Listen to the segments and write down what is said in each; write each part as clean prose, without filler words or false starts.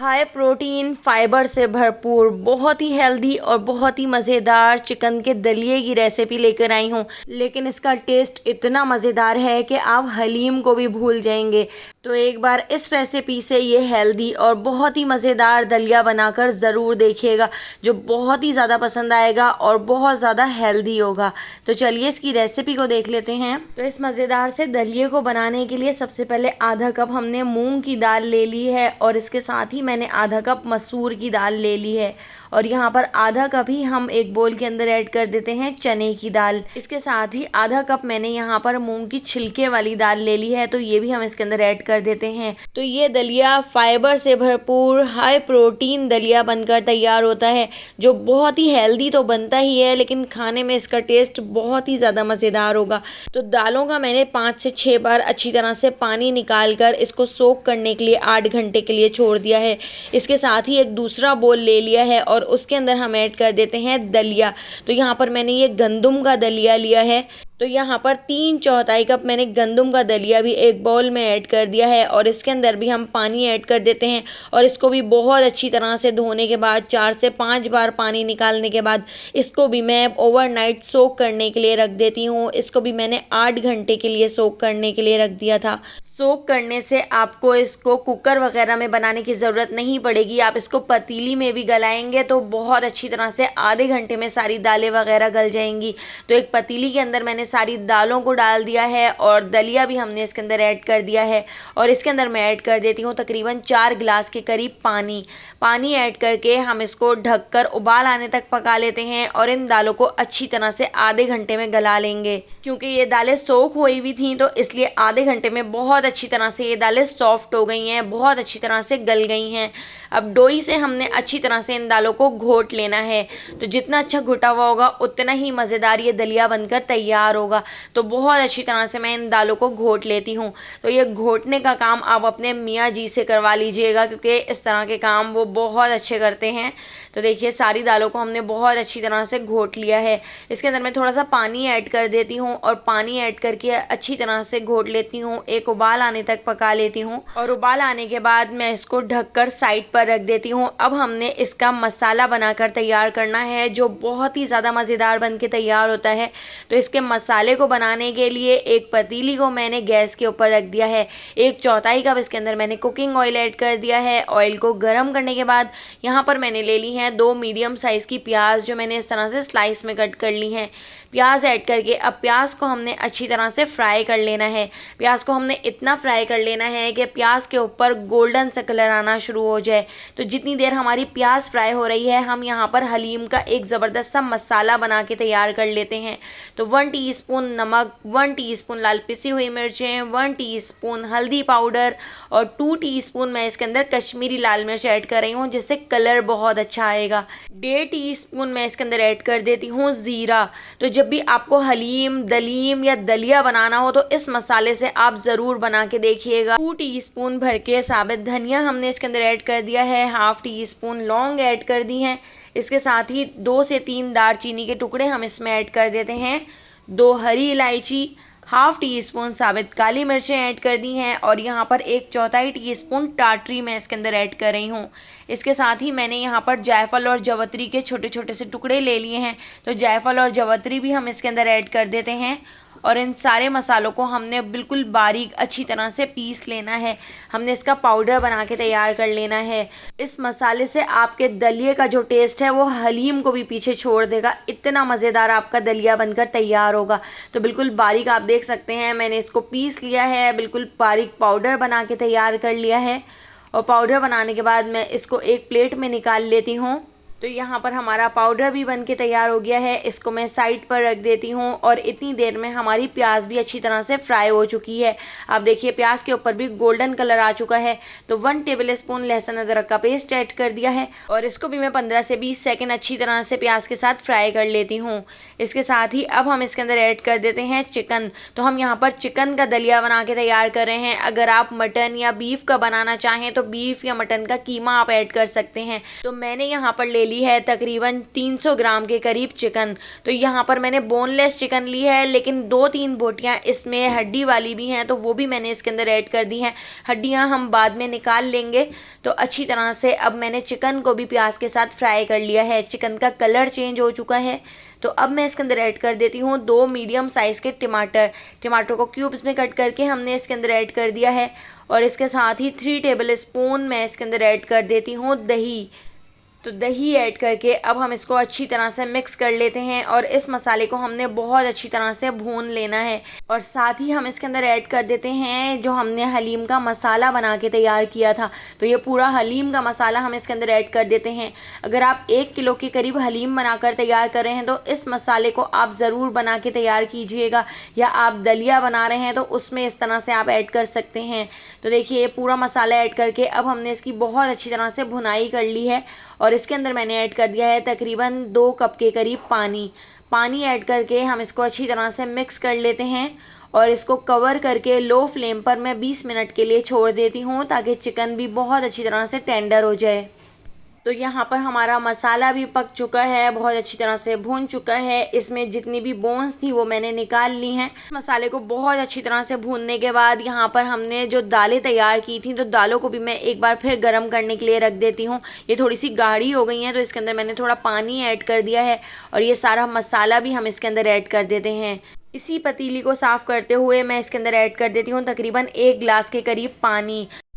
High protein fibre से भरपूर बहुत ही हेल्दी और बहुत ही मज़ेदार चिकन के दलिए की रेसिपी लेकर आई हूँ। लेकिन इसका टेस्ट इतना मज़ेदार है कि आप हलीम को भी भूल जाएंगे। तो एक बार इस रेसिपी से ये हेल्दी और बहुत ही मज़ेदार दलिया बनाकर ज़रूर देखिएगा, जो बहुत ही ज़्यादा पसंद आएगा और बहुत ज़्यादा हेल्दी होगा। तो चलिए इसकी रेसिपी को देख लेते हैं। तो इस मज़ेदार से दलिए को बनाने के लिए सबसे पहले आधा कप हमने मूंग की दाल ले ली है और इसके साथ ही मैंने आधा कप मसूर की दाल ले ली है और यहाँ पर आधा कप ही हम एक बोल के अंदर ऐड कर देते हैं चने की दाल। इसके साथ ही आधा कप मैंने यहाँ पर मूंग की छिलके वाली दाल ले ली है, तो ये भी हम इसके अंदर ऐड कर देते हैं। तो ये दलिया फाइबर से भरपूर हाई प्रोटीन दलिया बनकर तैयार होता है, जो बहुत ही हेल्दी तो बनता ही है लेकिन खाने में इसका टेस्ट बहुत ही ज़्यादा मज़ेदार होगा। तो दालों का मैंने 5 से 6 बार अच्छी तरह से पानी निकाल कर इसको सोक करने के लिए 8 घंटे के लिए छोड़ दिया है। इसके साथ ही एक दूसरा बोल ले लिया है और उसके अंदर हम ऐड कर देते हैं दलिया। तो यहाँ पर मैंने ये गंदुम का दलिया लिया है, तो यहाँ पर 3/4 कप मैंने गंदुम का दलिया भी एक बाउल में ऐड कर दिया है और इसके अंदर भी हम पानी ऐड कर देते हैं और इसको भी बहुत अच्छी तरह से धोने के बाद 4 से 5 बार पानी निकालने के बाद इसको भी मैं ओवरनाइट सोक करने के लिए रख देती हूँ। इसको भी मैंने 8 घंटे के लिए सोक करने के लिए रख दिया था। सोक करने से आपको इसको कुकर वगैरह में बनाने की ज़रूरत नहीं पड़ेगी। आप इसको पतीली में भी गलाएंगे तो बहुत अच्छी तरह से आधे घंटे में सारी दालें वगैरह गल जाएंगी। तो एक पतीली के अंदर मैंने सारी दालों को डाल दिया है और दलिया भी हमने इसके अंदर ऐड कर दिया है और इसके अंदर मैं ऐड कर देती हूँ तकरीबन 4 गिलास के करीब पानी ऐड करके हम इसको ढककर उबाल आने तक पका लेते हैं और इन दालों को अच्छी तरह से आधे घंटे में गला लेंगे। क्योंकि ये दालें सोख हुई हुई थी तो इसलिए आधे घंटे में बहुत अच्छी तरह से ये दालें सॉफ्ट हो गई हैं, बहुत अच्छी तरह से गल गई हैं। अब डोई से हमने अच्छी तरह से इन दालों को घोट लेना है। तो जितना अच्छा घुटा हुआ होगा उतना ही मज़ेदार ये दलिया बनकर तैयार होगा। तो बहुत अच्छी तरह से मैं इन दालों को घोट लेती हूँ। तो ये घोटने का काम आप अपने मियाँ जी से करवा लीजिएगा, क्योंकि इस तरह के काम वो बहुत अच्छे करते हैं। तो देखिए सारी दालों को हमने बहुत अच्छी तरह से घोट लिया है। इसके अंदर मैं थोड़ा सा पानी ऐड कर देती हूँ और पानी ऐड करके अच्छी तरह से घोट लेती हूँ, एक उबाल आने तक पका लेती हूँ और उबाल आने के बाद मैं इसको ढककर साइड पर रख देती हूँ। अब हमने इसका मसाला बनाकर तैयार करना है, जो बहुत ही ज़्यादा मज़ेदार बन के तैयार होता है। तो इसके मसाले को बनाने के लिए एक पतीली को मैंने गैस के ऊपर रख दिया है। 1/4 कप इसके अंदर मैंने कुकिंग ऑयल ऐड कर दिया है। ऑयल को गर्म करने के बाद यहाँ पर मैंने ले ली है 2 मीडियम साइज़ की प्याज, जो मैंने इस तरह से स्लाइस में कट कर ली हैं। प्याज ऐड करके अब प्याज को हमने अच्छी तरह से फ्राई कर लेना है। प्याज को हमने इतना फ्राई कर लेना है कि प्याज के ऊपर गोल्डन सा कलर आना शुरू हो जाए। तो जितनी देर हमारी प्याज फ्राई हो रही है, हम यहाँ पर हलीम का एक ज़बरदस्त सा मसाला बना के तैयार कर लेते हैं। तो 1 टीस्पून नमक, 1 टीस्पून लाल पिसी हुई मिर्चें, 1 टीस्पून हल्दी पाउडर और 2 टीस्पून मैं इसके अंदर कश्मीरी लाल मिर्च ऐड कर रही हूँ, जिससे कलर बहुत अच्छा आएगा। 1.5 टीस्पून मैं इसके अंदर ऐड कर देती हूँ ज़ीरा। तो जब भी आपको हलीम, दलीम या दलिया बनाना हो तो इस मसाले से आप ज़रूर बना के देखिएगा। 2 टीस्पून भर के साबित धनिया हमने इसके अंदर ऐड कर दिया है। 1/2 टीस्पून लौंग ऐड कर दी हैं। इसके साथ ही 2 से 3 दालचीनी के टुकड़े हम इसमें ऐड कर देते हैं। 2 हरी इलायची, 1/2 टीस्पून साबित काली मिर्चें ऐड कर दी हैं और यहाँ पर 1/4 टीस्पून टाटरी मैं इसके अंदर ऐड कर रही हूँ। इसके साथ ही मैंने यहाँ पर जायफल और जवतरी के छोटे छोटे से टुकड़े ले लिए हैं, तो जायफल और जवतरी भी हम इसके अंदर ऐड कर देते हैं और इन सारे मसालों को हमने बिल्कुल बारीक अच्छी तरह से पीस लेना है। हमने इसका पाउडर बना के तैयार कर लेना है। इस मसाले से आपके दलिए का जो टेस्ट है वो हलीम को भी पीछे छोड़ देगा। इतना मज़ेदार आपका दलिया बनकर तैयार होगा। तो बिल्कुल बारीक आप देख सकते हैं मैंने इसको पीस लिया है, बिल्कुल बारीक पाउडर बना के तैयार कर लिया है। और पाउडर बनाने के बाद मैं इसको एक प्लेट में निकाल लेती हूँ। तो यहाँ पर हमारा पाउडर भी बन के तैयार हो गया है। इसको मैं साइड पर रख देती हूँ और इतनी देर में हमारी प्याज भी अच्छी तरह से फ्राई हो चुकी है। आप देखिए प्याज के ऊपर भी गोल्डन कलर आ चुका है। तो 1 टेबलस्पून लहसुन अदरक का पेस्ट ऐड कर दिया है और इसको भी मैं 15 से 20 सेकेंड अच्छी तरह से प्याज के साथ फ्राई कर लेती हूँ। इसके साथ ही अब हम इसके अंदर ऐड कर देते हैं चिकन। तो हम यहाँ पर चिकन का दलिया बना के तैयार कर रहे हैं। अगर आप मटन या बीफ का बनाना चाहें तो बीफ या मटन का कीमा आप ऐड कर सकते हैं। तो मैंने यहाँ पर ले ली है तकरीबन 300 ग्राम के करीब चिकन। तो यहाँ पर मैंने बोनलेस चिकन ली है, लेकिन 2-3 बोटियाँ इसमें हड्डी वाली भी हैं, तो वो भी मैंने इसके अंदर ऐड कर दी हैं। हड्डियाँ हम बाद में निकाल लेंगे। तो अच्छी तरह से अब मैंने चिकन को भी प्याज के साथ फ्राई कर लिया है। चिकन का कलर चेंज हो चुका है। तो अब मैं इसके अंदर ऐड कर देती हूँ 2 मीडियम साइज़ के टमाटर को क्यूब्स में कट करके हमने इसके अंदर ऐड कर दिया है। और इसके साथ ही 3 टेबल स्पून मैं इसके अंदर ऐड कर देती हूँ दही। तो दही ऐड करके अब हम इसको अच्छी तरह से मिक्स कर लेते हैं और इस मसाले को हमने बहुत अच्छी तरह से भून लेना है। और साथ ही हम इसके अंदर ऐड कर देते हैं जो हमने हलीम का मसाला बना के तैयार किया था। तो ये पूरा हलीम का मसाला हम इसके अंदर ऐड कर देते हैं। अगर आप 1 किलो के करीब हलीम बनाकर तैयार कर रहे हैं तो इस मसाले को आप ज़रूर बना के तैयार कीजिएगा, या आप दलिया बना रहे हैं तो उसमें इस तरह से आप ऐड कर सकते हैं। तो देखिए ये पूरा मसाला ऐड करके अब हमने इसकी बहुत अच्छी तरह से भुनाई कर ली है। और इसके अंदर मैंने ऐड कर दिया है तकरीबन 2 कप के करीब पानी ऐड करके हम इसको अच्छी तरह से मिक्स कर लेते हैं। और इसको कवर करके लो फ्लेम पर मैं 20 मिनट के लिए छोड़ देती हूँ ताकि चिकन भी बहुत अच्छी तरह से टेंडर हो जाए। तो यहाँ पर हमारा मसाला भी पक चुका है, बहुत अच्छी तरह से भून चुका है। इसमें जितनी भी बोन्स थी वो मैंने निकाल ली हैं। मसाले को बहुत अच्छी तरह से भूनने के बाद यहाँ पर हमने जो दालें तैयार की थी, तो दालों को भी मैं एक बार फिर गर्म करने के लिए रख देती हूँ। ये थोड़ी सी गाढ़ी हो गई हैं तो इसके अंदर मैंने थोड़ा पानी ऐड कर दिया है और ये सारा मसाला भी हम इसके अंदर ऐड कर देते हैं। इसी पतीली को साफ़ करते हुए मैं इसके अंदर ऐड कर देती हूँ तकरीबन 1 गिलास के करीब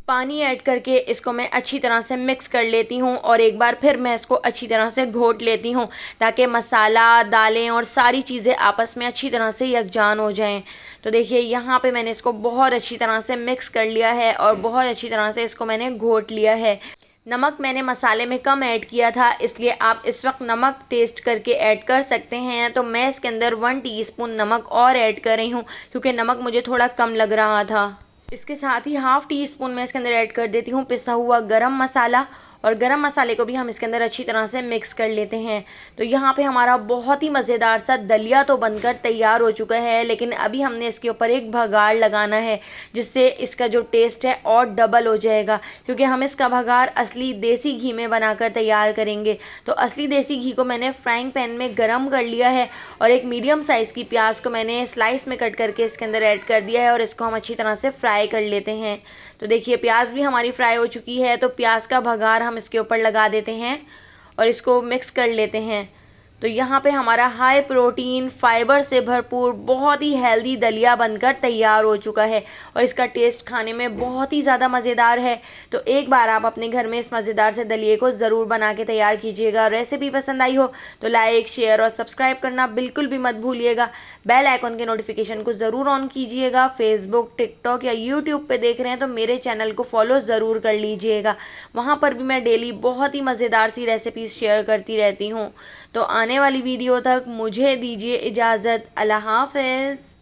पानी ऐड करके इसको मैं अच्छी तरह से मिक्स कर लेती हूँ और एक बार फिर मैं इसको अच्छी तरह से घोट लेती हूँ ताकि मसाला, दालें और सारी चीज़ें आपस में अच्छी तरह से यकजान हो जाएं। तो देखिए यहाँ पे मैंने इसको बहुत अच्छी तरह से मिक्स कर लिया है और बहुत अच्छी तरह से इसको मैंने घोट लिया है। नमक मैंने मसाले में कम ऐड किया था, इसलिए आप इस वक्त नमक टेस्ट करके ऐड कर सकते हैं। तो मैं इसके अंदर 1 टीस्पून नमक और ऐड कर रही हूँ क्योंकि नमक मुझे थोड़ा कम लग रहा था। इसके साथ ही ½ टीस्पून मैं इसके अंदर ऐड कर देती हूँ पिसा हुआ गरम मसाला, और गरम मसाले को भी हम इसके अंदर अच्छी तरह से मिक्स कर लेते हैं। तो यहाँ पे हमारा बहुत ही मज़ेदार सा दलिया तो बनकर तैयार हो चुका है, लेकिन अभी हमने इसके ऊपर एक भगार लगाना है जिससे इसका जो टेस्ट है और डबल हो जाएगा, क्योंकि हम इसका भगार असली देसी घी में बनाकर तैयार करेंगे। तो असली देसी घी को मैंने फ्राइंग पैन में गर्म कर लिया है और एक मीडियम साइज़ की प्याज को मैंने स्लाइस में कट करके इसके अंदर ऐड कर दिया है और इसको हम अच्छी तरह से फ्राई कर लेते हैं। तो देखिए प्याज भी हमारी फ्राई हो चुकी है, तो प्याज का भगार हम इसके ऊपर लगा देते हैं और इसको मिक्स कर लेते हैं। तो यहाँ पे हमारा हाई प्रोटीन, फाइबर से भरपूर बहुत ही हेल्दी दलिया बनकर तैयार हो चुका है और इसका टेस्ट खाने में बहुत ही ज़्यादा मज़ेदार है। तो एक बार आप अपने घर में इस मज़ेदार से दलिए को ज़रूर बना के तैयार कीजिएगा। रेसिपी पसंद आई हो तो लाइक, शेयर और सब्सक्राइब करना बिल्कुल भी मत भूलिएगा। बेल आइकॉन के नोटिफिकेशन को ज़रूर ऑन कीजिएगा। फेसबुक, टिकटॉक या यूट्यूब पर देख रहे हैं तो मेरे चैनल को फॉलो ज़रूर कर लीजिएगा। वहाँ पर भी मैं डेली बहुत ही मज़ेदार सी रेसिपीज़ शेयर करती रहती हूँ। तो आने वाली वीडियो तक मुझे दीजिए इजाज़त। अल्लाह हाफ़िज़।